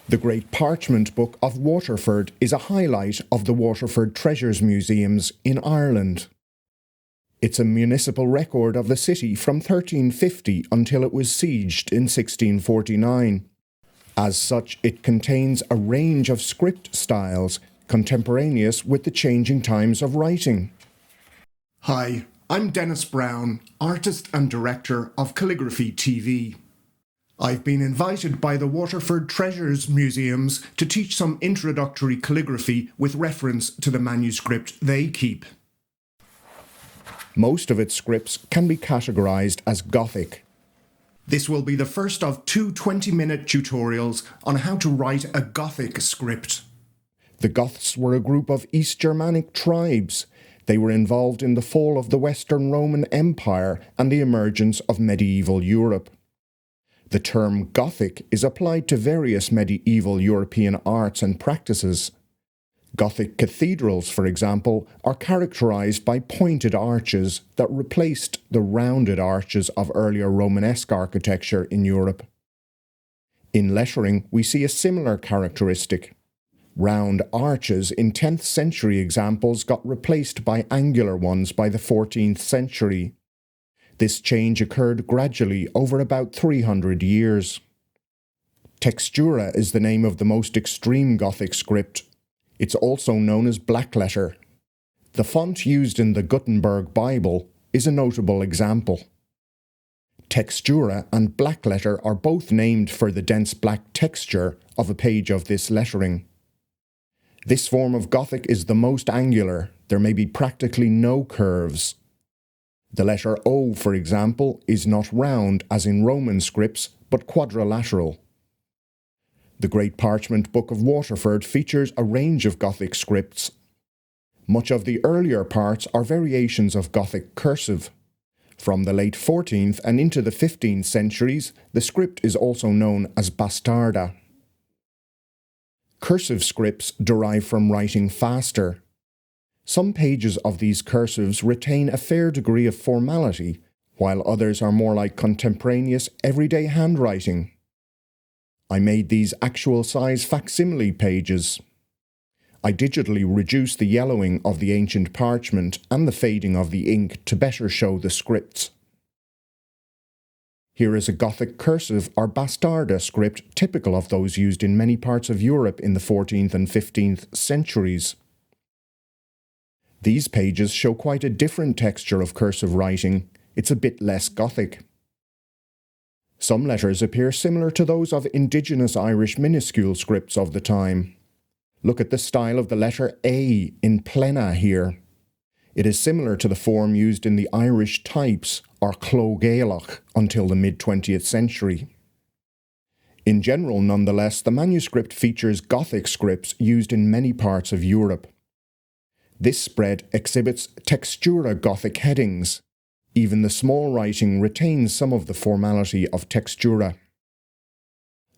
The Great Parchment Book of Waterford is a highlight of the Waterford Treasures Museums in Ireland. It's a municipal record of the city from 1350 until it was sieged in 1649. As such, it contains a range of script styles contemporaneous with the changing times of writing. Hi, I'm Denis Brown, artist and director of Calligraphy TV. I've been invited by the Waterford Treasures Museums to teach some introductory calligraphy with reference to the manuscript they keep. Most of its scripts can be categorised as Gothic. This will be the first of two 20-minute tutorials on how to write a Gothic script. The Goths were a group of East Germanic tribes. They were involved in the fall of the Western Roman Empire and the emergence of medieval Europe. The term Gothic is applied to various medieval European arts and practices. Gothic cathedrals, for example, are characterised by pointed arches that replaced the rounded arches of earlier Romanesque architecture in Europe. In lettering, we see a similar characteristic. Round arches in 10th century examples got replaced by angular ones by the 14th century. This change occurred gradually over about 300 years. Textura is the name of the most extreme Gothic script. It's also known as blackletter. The font used in the Gutenberg Bible is a notable example. Textura and blackletter are both named for the dense black texture of a page of this lettering. This form of Gothic is the most angular. There may be practically no curves. The letter O, for example, is not round as in Roman scripts, but quadrilateral. The Great Parchment Book of Waterford features a range of Gothic scripts. Much of the earlier parts are variations of Gothic cursive. From the late 14th and into the 15th centuries, the script is also known as bastarda. Cursive scripts derive from writing faster. Some pages of these cursives retain a fair degree of formality, while others are more like contemporaneous everyday handwriting. I made these actual size facsimile pages. I digitally reduced the yellowing of the ancient parchment and the fading of the ink to better show the scripts. Here is a Gothic cursive or bastarda script typical of those used in many parts of Europe in the 14th and 15th centuries. These pages show quite a different texture of cursive writing. It's a bit less Gothic. Some letters appear similar to those of indigenous Irish minuscule scripts of the time. Look at the style of the letter A in plena here. It is similar to the form used in the Irish types or clogéalach until the mid-20th century. In general, nonetheless, the manuscript features Gothic scripts used in many parts of Europe. This spread exhibits textura Gothic headings. Even the small writing retains some of the formality of textura.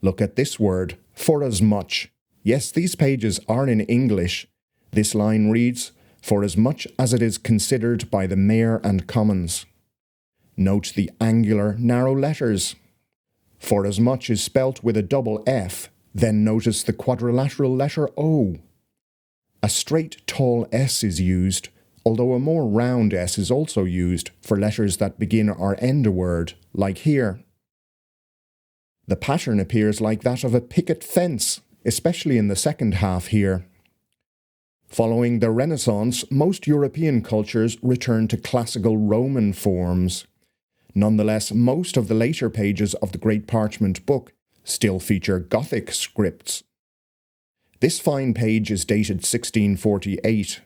Look at this word, forasmuch. Yes, these pages are in English. This line reads, for as much as it is considered by the mayor and commons. Note the angular, narrow letters. Forasmuch is spelt with a double F, then notice the quadrilateral letter O. A straight tall S is used, although a more round S is also used for letters that begin or end a word, like here. The pattern appears like that of a picket fence, especially in the second half here. Following the Renaissance, most European cultures returned to classical Roman forms. Nonetheless, most of the later pages of the Great Parchment Book still feature Gothic scripts. This fine page is dated 1648.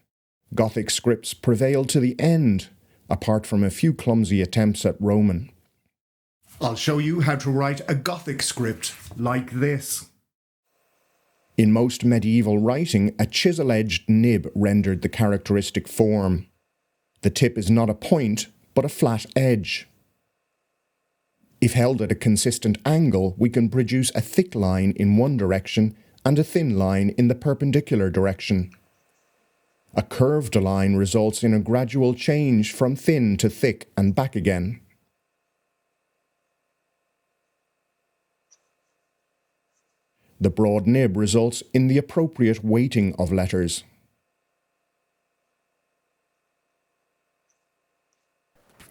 Gothic scripts prevailed to the end, apart from a few clumsy attempts at Roman. I'll show you how to write a Gothic script like this. In most medieval writing, a chisel-edged nib rendered the characteristic form. The tip is not a point, but a flat edge. If held at a consistent angle, we can produce a thick line in one direction and a thin line in the perpendicular direction. A curved line results in a gradual change from thin to thick and back again. The broad nib results in the appropriate weighting of letters.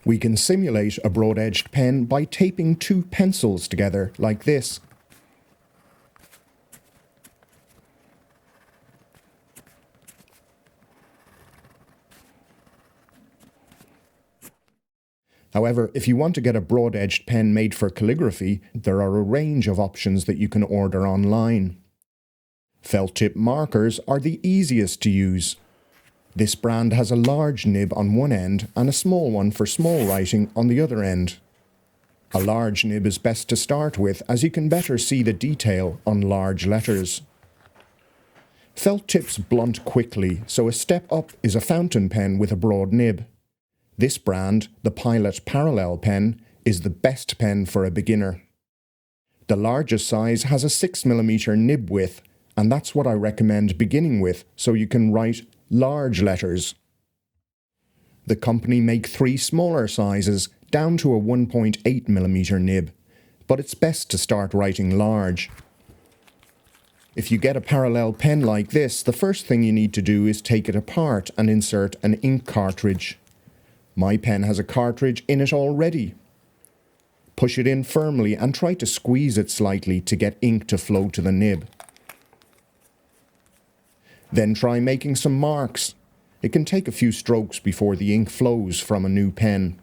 We can simulate a broad-edged pen by taping two pencils together like this. However, if you want to get a broad-edged pen made for calligraphy, there are a range of options that you can order online. Felt tip markers are the easiest to use. This brand has a large nib on one end and a small one for small writing on the other end. A large nib is best to start with, as you can better see the detail on large letters. Felt tips blunt quickly, so a step up is a fountain pen with a broad nib. This brand, the Pilot Parallel pen, is the best pen for a beginner. The largest size has a 6mm nib width, and that's what I recommend beginning with, so you can write large letters. The company make 3 smaller sizes down to a 1.8mm nib, but it's best to start writing large. If you get a parallel pen like this, the first thing you need to do is take it apart and insert an ink cartridge. My pen has a cartridge in it already. Push it in firmly and try to squeeze it slightly to get ink to flow to the nib. Then try making some marks. It can take a few strokes before the ink flows from a new pen.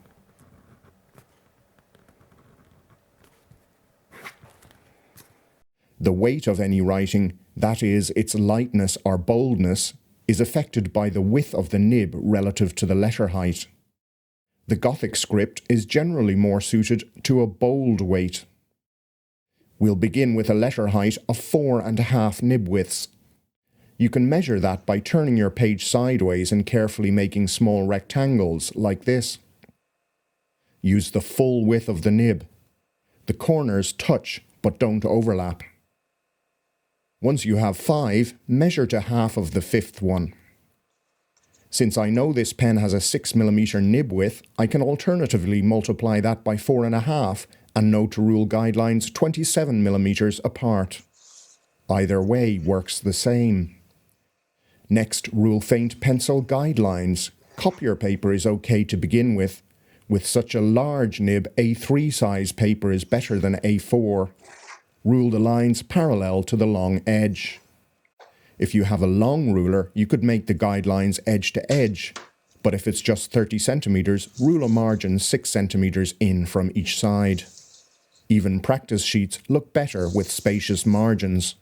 The weight of any writing, that is, its lightness or boldness, is affected by the width of the nib relative to the letter height. The Gothic script is generally more suited to a bold weight. We'll begin with a letter height of 4.5 nib widths. You can measure that by turning your page sideways and carefully making small rectangles like this. Use the full width of the nib. The corners touch but don't overlap. Once you have 5, measure to half of the 5th one. Since I know this pen has a 6mm nib width, I can alternatively multiply that by 4.5 and know to rule guidelines 27mm apart. Either way works the same. Next, rule faint pencil guidelines. Copier paper is okay to begin with. With such a large nib, A3 size paper is better than A4. Rule the lines parallel to the long edge. If you have a long ruler, you could make the guidelines edge to edge, but if it's just 30 centimeters, rule a margin 6 centimeters in from each side. Even practice sheets look better with spacious margins.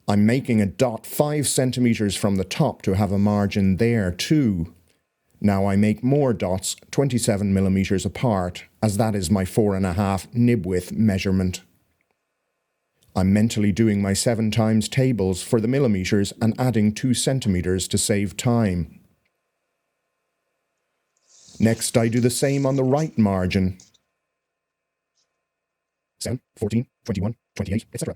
I'm making a dot 5 centimeters from the top to have a margin there too. Now I make more dots 27mm apart, as that is my 4.5 nib width measurement. I'm mentally doing my 7 times tables for the millimeters and adding 2 centimeters to save time. Next I do the same on the right margin. 7, 14, 21, 28, etc.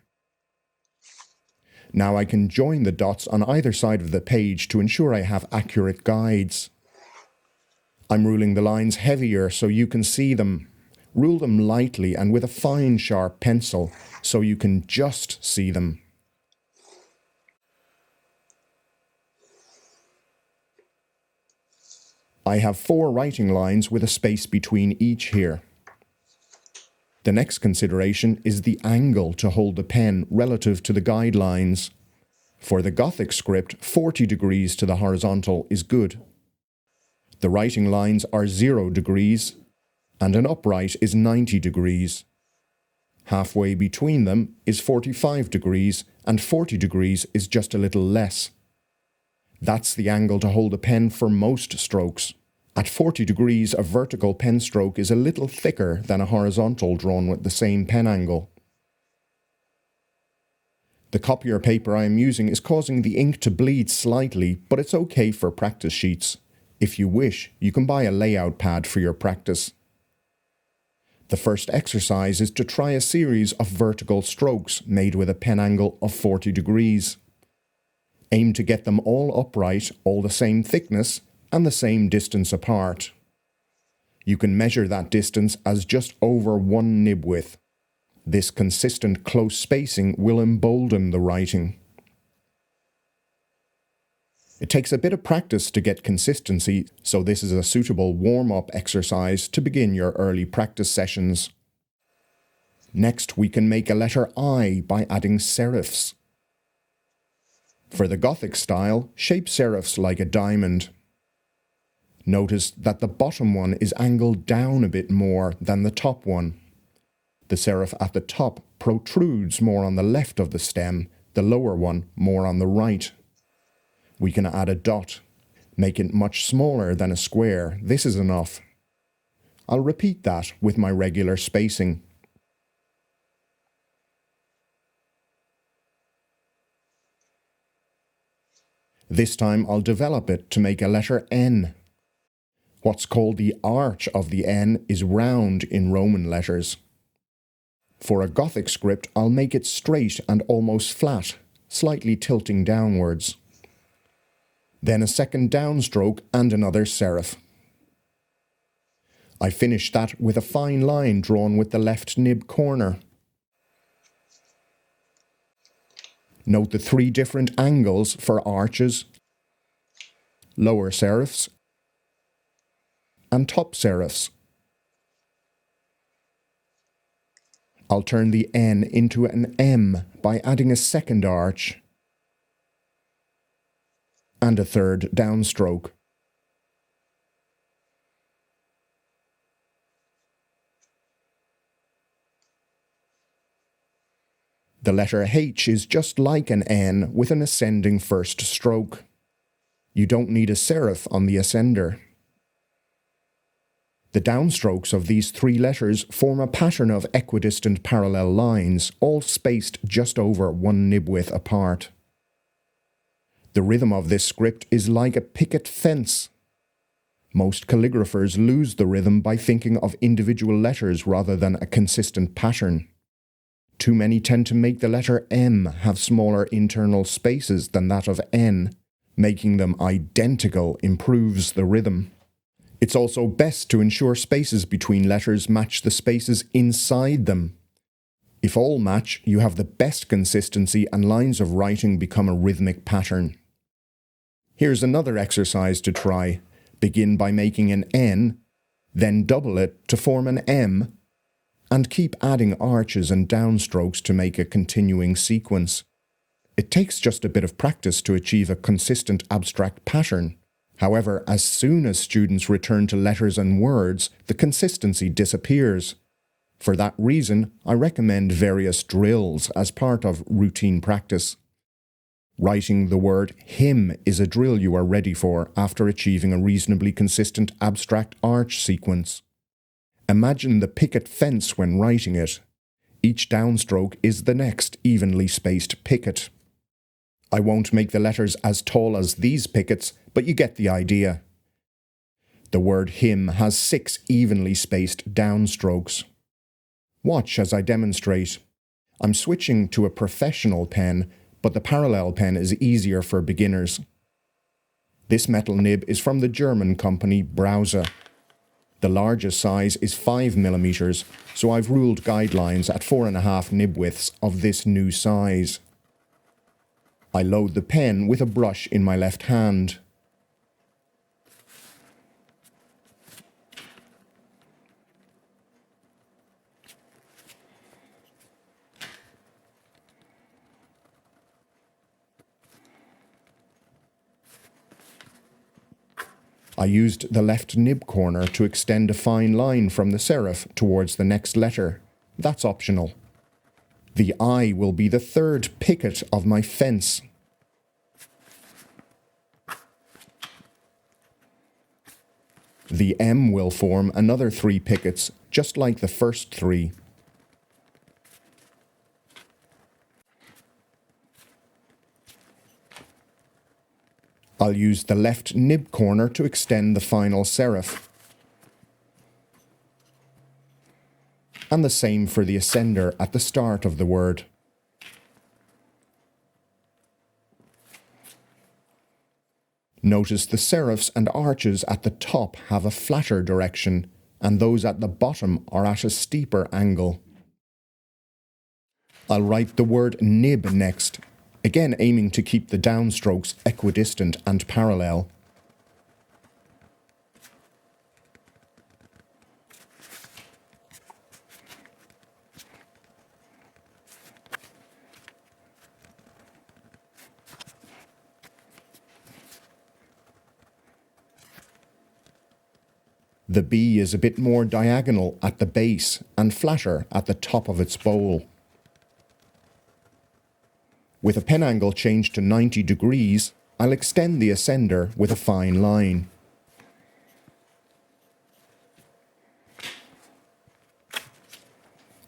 Now I can join the dots on either side of the page to ensure I have accurate guides. I'm ruling the lines heavier so you can see them. Rule them lightly and with a fine sharp pencil so you can just see them. I have 4 writing lines with a space between each here. The next consideration is the angle to hold the pen relative to the guidelines. For the Gothic script, 40 degrees to the horizontal is good. The writing lines are 0 degrees, and an upright is 90 degrees. Halfway between them is 45 degrees, and 40 degrees is just a little less. That's the angle to hold a pen for most strokes. At 40 degrees, a vertical pen stroke is a little thicker than a horizontal drawn with the same pen angle. The copier paper I am using is causing the ink to bleed slightly, but it's okay for practice sheets. If you wish, you can buy a layout pad for your practice. The first exercise is to try a series of vertical strokes made with a pen angle of 40 degrees. Aim to get them all upright, all the same thickness, and the same distance apart. You can measure that distance as just over 1 nib width. This consistent close spacing will embolden the writing. It takes a bit of practice to get consistency, so this is a suitable warm-up exercise to begin your early practice sessions. Next, we can make a letter I by adding serifs. For the Gothic style, shape serifs like a diamond. Notice that the bottom one is angled down a bit more than the top one. The serif at the top protrudes more on the left of the stem, the lower one more on the right. We can add a dot. Make it much smaller than a square. This is enough. I'll repeat that with my regular spacing. This time I'll develop it to make a letter N. What's called the arch of the N is round in Roman letters. For a Gothic script, I'll make it straight and almost flat, slightly tilting downwards. Then a second downstroke and another serif. I finish that with a fine line drawn with the left nib corner. Note the 3 different angles for arches, lower serifs, and top serifs. I'll turn the N into an M by adding a second arch and a third downstroke. The letter H is just like an N with an ascending first stroke. You don't need a serif on the ascender. The downstrokes of these 3 letters form a pattern of equidistant parallel lines, all spaced just over 1 nib width apart. The rhythm of this script is like a picket fence. Most calligraphers lose the rhythm by thinking of individual letters rather than a consistent pattern. Too many tend to make the letter M have smaller internal spaces than that of N. Making them identical improves the rhythm. It's also best to ensure spaces between letters match the spaces inside them. If all match, you have the best consistency and lines of writing become a rhythmic pattern. Here's another exercise to try. Begin by making an N, then double it to form an M, and keep adding arches and downstrokes to make a continuing sequence. It takes just a bit of practice to achieve a consistent abstract pattern. However, as soon as students return to letters and words, the consistency disappears. For that reason, I recommend various drills as part of routine practice. Writing the word hymn is a drill you are ready for after achieving a reasonably consistent abstract arch sequence. Imagine the picket fence when writing it. Each downstroke is the next evenly spaced picket. I won't make the letters as tall as these pickets, but you get the idea. The word hymn has 6 evenly spaced downstrokes. Watch as I demonstrate. I'm switching to a professional pen, but the parallel pen is easier for beginners. This metal nib is from the German company Brause. The largest size is 5 mm, so I've ruled guidelines at 4.5 nib widths of this new size. I load the pen with a brush in my left hand. I used the left nib corner to extend a fine line from the serif towards the next letter. That's optional. The I will be the 3rd picket of my fence. The M will form another 3 pickets, just like the first 3. I'll use the left nib corner to extend the final serif. And the same for the ascender at the start of the word. Notice the serifs and arches at the top have a flatter direction. and those at the bottom are at a steeper angle. I'll write the word nib next, again aiming to keep the downstrokes equidistant and parallel. The B is a bit more diagonal at the base and flatter at the top of its bowl. With a pen angle changed to 90 degrees, I'll extend the ascender with a fine line.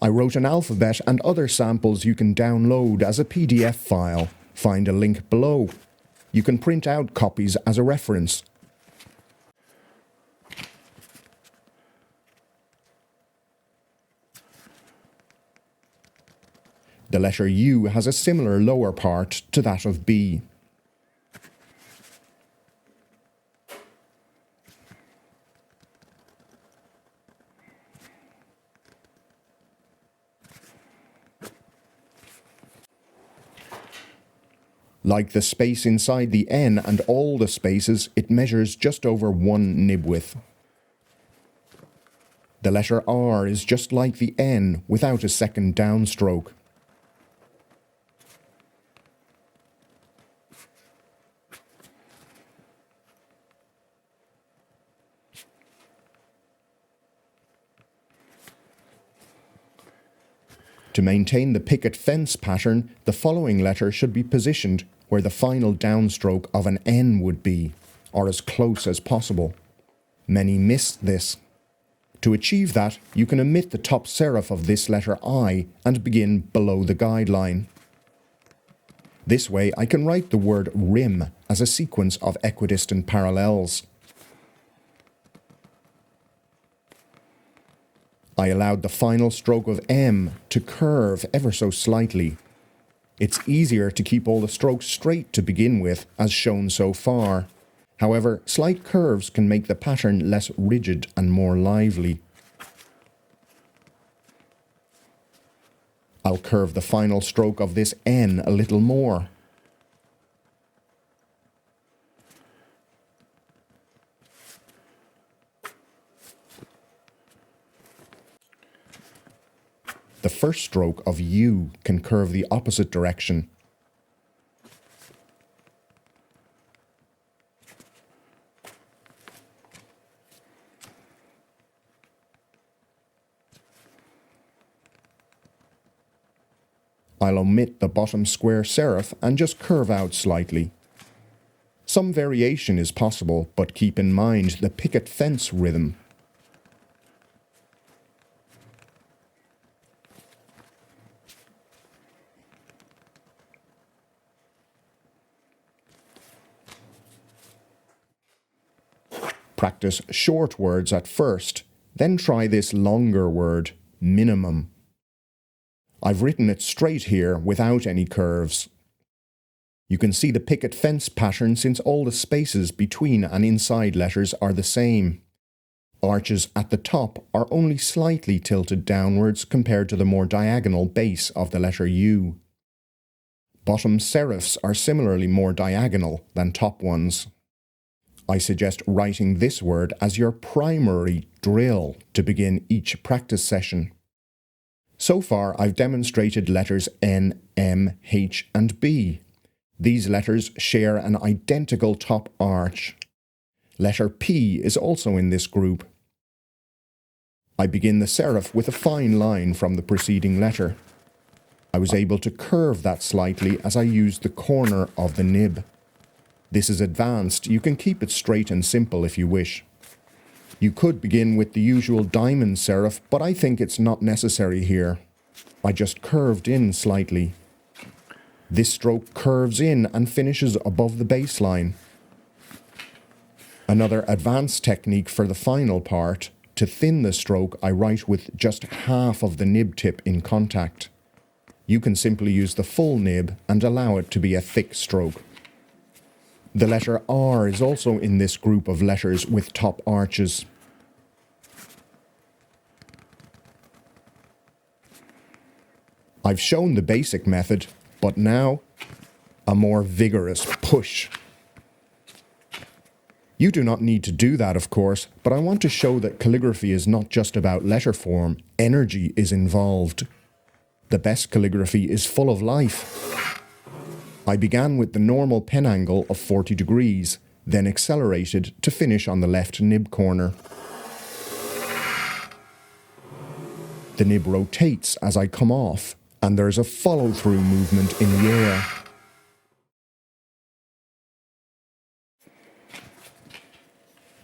I wrote an alphabet and other samples you can download as a PDF file. Find a link below. You can print out copies as a reference. The letter U has a similar lower part to that of B. Like the space inside the N and all the spaces, it measures just over 1 nib width. The letter R is just like the N without a second downstroke. To maintain the picket fence pattern, the following letter should be positioned where the final downstroke of an N would be, or as close as possible. Many miss this. To achieve that, you can omit the top serif of this letter I and begin below the guideline. This way I can write the word rim as a sequence of equidistant parallels. I allowed the final stroke of M to curve ever so slightly. It's easier to keep all the strokes straight to begin with, as shown so far. However, slight curves can make the pattern less rigid and more lively. I'll curve the final stroke of this N a little more. The first stroke of U can curve the opposite direction. I'll omit the bottom square serif and just curve out slightly. Some variation is possible, but keep in mind the picket fence rhythm. Practice short words at first, then try this longer word, minimum. I've written it straight here without any curves. You can see the picket fence pattern since all the spaces between and inside letters are the same. Arches at the top are only slightly tilted downwards compared to the more diagonal base of the letter U. Bottom serifs are similarly more diagonal than top ones. I suggest writing this word as your primary drill to begin each practice session. So far, I've demonstrated letters N, M, H, and B. These letters share an identical top arch. Letter P is also in this group. I begin the serif with a fine line from the preceding letter. I was able to curve that slightly as I used the corner of the nib. This is advanced. You can keep it straight and simple if you wish. You could begin with the usual diamond serif, but I think it's not necessary here. I just curved in slightly. This stroke curves in and finishes above the baseline. Another advanced technique for the final part, to thin the stroke, I write with just half of the nib tip in contact. You can simply use the full nib and allow it to be a thick stroke. The letter R is also in this group of letters with top arches. I've shown the basic method, but now a more vigorous push. You do not need to do that, of course, but I want to show that calligraphy is not just about letter form. Energy is involved. The best calligraphy is full of life. I began with the normal pen angle of 40 degrees, then accelerated to finish on the left nib corner. The nib rotates as I come off, and there's a follow-through movement in the air.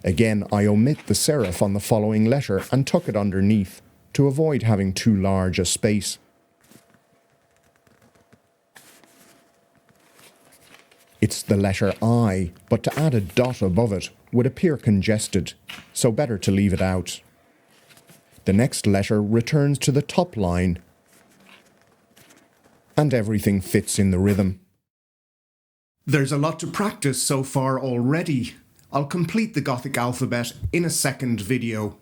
Again, I omit the serif on the following letter and tuck it underneath to avoid having too large a space. It's the letter I, but to add a dot above it would appear congested, so better to leave it out. The next letter returns to the top line, and everything fits in the rhythm. There's a lot to practice so far already. I'll complete the Gothic alphabet in a second video.